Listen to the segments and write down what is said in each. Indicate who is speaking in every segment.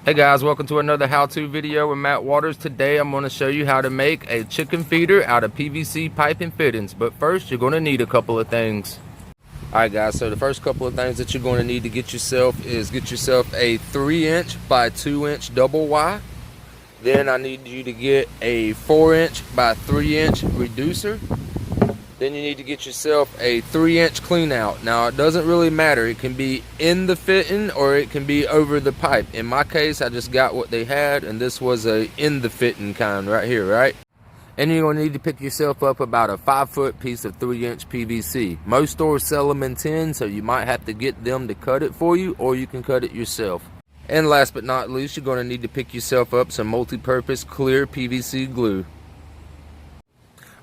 Speaker 1: Hey guys, welcome to another how-to video with Matt Waters. Today I'm going to show you how to make a chicken feeder out of PVC pipe and fittings. But first, you're going to need a couple of things. Alright guys, so the first couple of things that you're going to need to get yourself is get yourself a 3" by 2" double Y. Then I need you to get a 4" by 3" reducer. Then you need to get yourself a 3" clean out. Now it doesn't really matter, it can be in the fitting or it can be over the pipe. In my case, I just got what they had, and this was a in the fitting kind right here, right? And you're going to need to pick yourself up about a 5-foot piece of 3" PVC. Most stores sell them in 10, so you might have to get them to cut it for you, or you can cut it yourself. And last but not least, you're going to need to pick yourself up some multi-purpose clear PVC glue.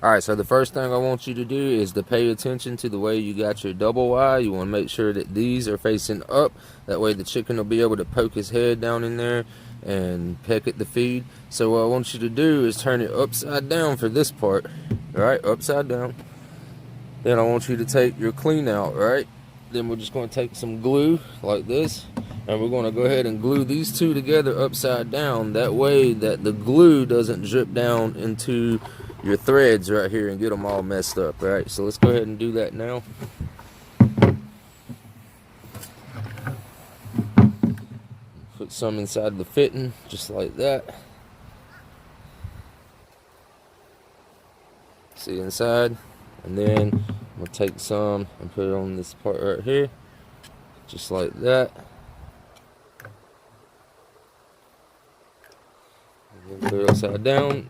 Speaker 1: Alright, so the first thing I want you to do is to pay attention to the way you got your double Y. You want to make sure that these are facing up. That way the chicken will be able to poke his head down in there and peck at the feed. So what I want you to do is turn it upside down for this part. Alright, upside down. Then I want you to take your clean out, right? Then we're just going to take some glue like this. And we're going to go ahead and glue these two together upside down. That way that the glue doesn't drip down into your threads right here and get them all messed up. Right, so let's go ahead and do that now. Put some inside the fitting just like that. See inside, and then I'm gonna take some and put it on this part right here just like that. And then put it upside down.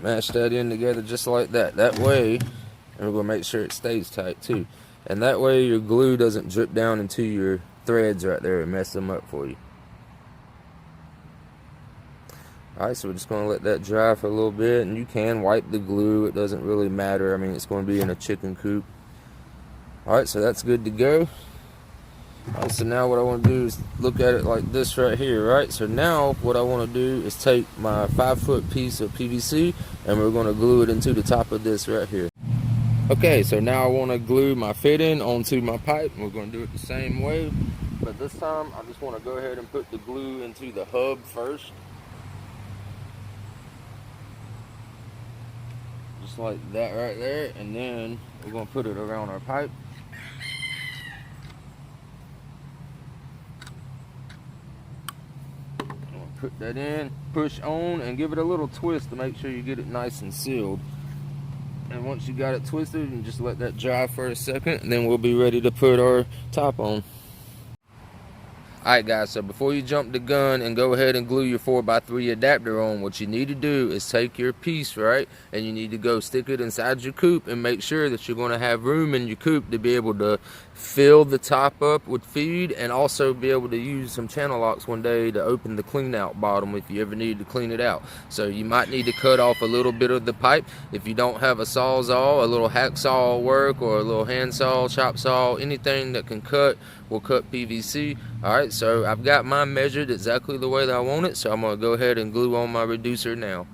Speaker 1: Mash that in together just like that. That way, and we're going to make sure it stays tight too. And that way your glue doesn't drip down into your threads right there and mess them up for you. Alright, so we're just going to let that dry for a little bit. And you can wipe the glue. It doesn't really matter. I mean, it's going to be in a chicken coop. Alright, so that's good to go. Alright, so now what I want to do is look at it like this right here, right? So now what I want to do is take my 5-foot piece of PVC and we're going to glue it into the top of this right here. Okay, so now I want to glue my fitting onto my pipe. We're going to do it the same way, but this time I just want to go ahead and put the glue into the hub first. Just like that right there, and then we're going to put it around our pipe. Put that in, push on, and give it a little twist to make sure you get it nice and sealed. And once you got it twisted, and just let that dry for a second, and then we'll be ready to put our top on. Alright guys, so before you jump the gun and go ahead and glue your 4x3 adapter on, what you need to do is take your piece, right, and you need to go stick it inside your coop and make sure that you're going to have room in your coop to be able to fill the top up with feed, and also be able to use some channel locks one day to open the clean out bottom if you ever need to clean it out. So you might need to cut off a little bit of the pipe. If you don't have a sawzall, a little hacksaw will work, or a little handsaw, chop saw, anything that can cut will cut PVC. Alright, so I've got mine measured exactly the way that I want it, so I'm going to go ahead and glue on my reducer now.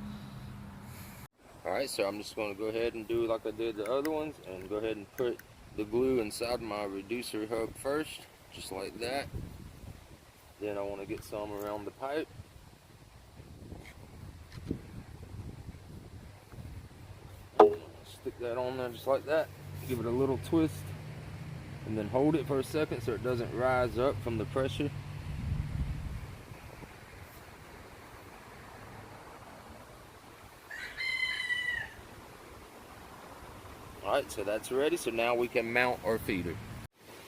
Speaker 1: Alright, so I'm just going to go ahead and do like I did the other ones, and go ahead and put the glue inside my reducer hub first, just like that. Then I want to get some around the pipe. Stick that on there just like that. Give it a little twist, and then hold it for a second so it doesn't rise up from the pressure. Alright, so that's ready. So now we can mount our feeder.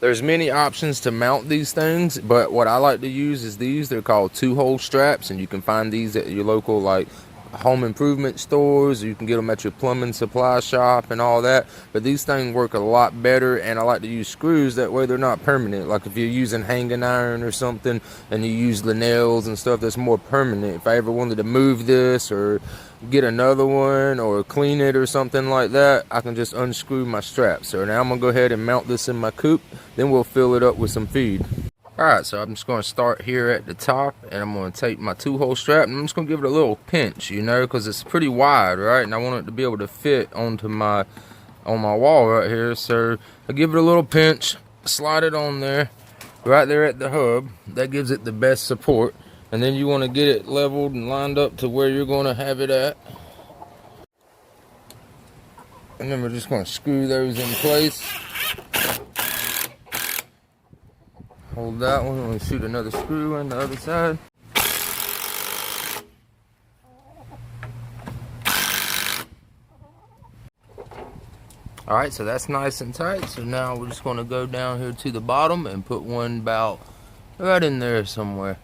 Speaker 1: There's many options to mount these things, but what I like to use is these. They're called 2-hole straps, and you can find these at your local like home improvement stores. You can get them at your plumbing supply shop and all that, but these things work a lot better, and I like to use screws. That way they're not permanent. Like if you're using hanging iron or something and you use the nails and stuff, that's more permanent. If I ever wanted to move this or get another one or clean it or something like that, I can just unscrew my strap. So now I'm gonna go ahead and mount this in my coop, then we'll fill it up with some feed. Alright, so I'm just going to start here at the top, and I'm going to take my 2-hole strap, and I'm just going to give it a little pinch, you know, because it's pretty wide, right? And I want it to be able to fit onto my wall right here. So I give it a little pinch, slide it on there, right there at the hub. That gives it the best support. And then you want to get it leveled and lined up to where you're going to have it at. And then we're just going to screw those in place. Hold that one, and we shoot another screw in the other side. Alright, so that's nice and tight. So now we're just going to go down here to the bottom and put one about right in there somewhere.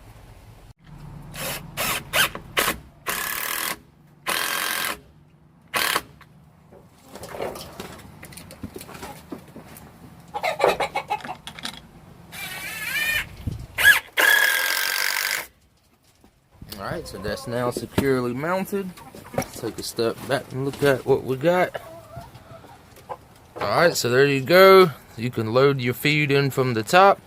Speaker 1: Alright, so that's now securely mounted. Let's take a step back and look at what we got. Alright, so there you go. You can load your feed in from the top,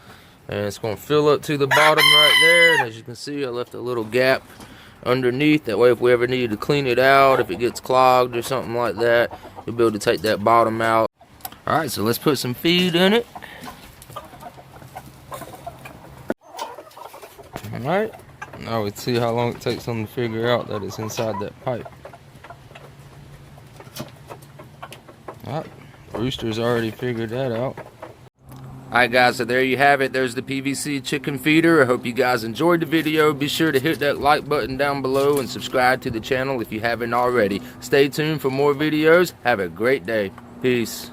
Speaker 1: and it's going to fill up to the bottom right there. And as you can see, I left a little gap underneath. That way, if we ever need to clean it out, if it gets clogged or something like that, you'll be able to take that bottom out. Alright, so let's put some feed in it. Alright, now we see how long it takes them to figure out that it's inside that pipe. Alright, Rooster's already figured that out. Alright guys, so there you have it. There's the PVC chicken feeder. I hope you guys enjoyed the video. Be sure to hit that like button down below and subscribe to the channel if you haven't already. Stay tuned for more videos. Have a great day. Peace.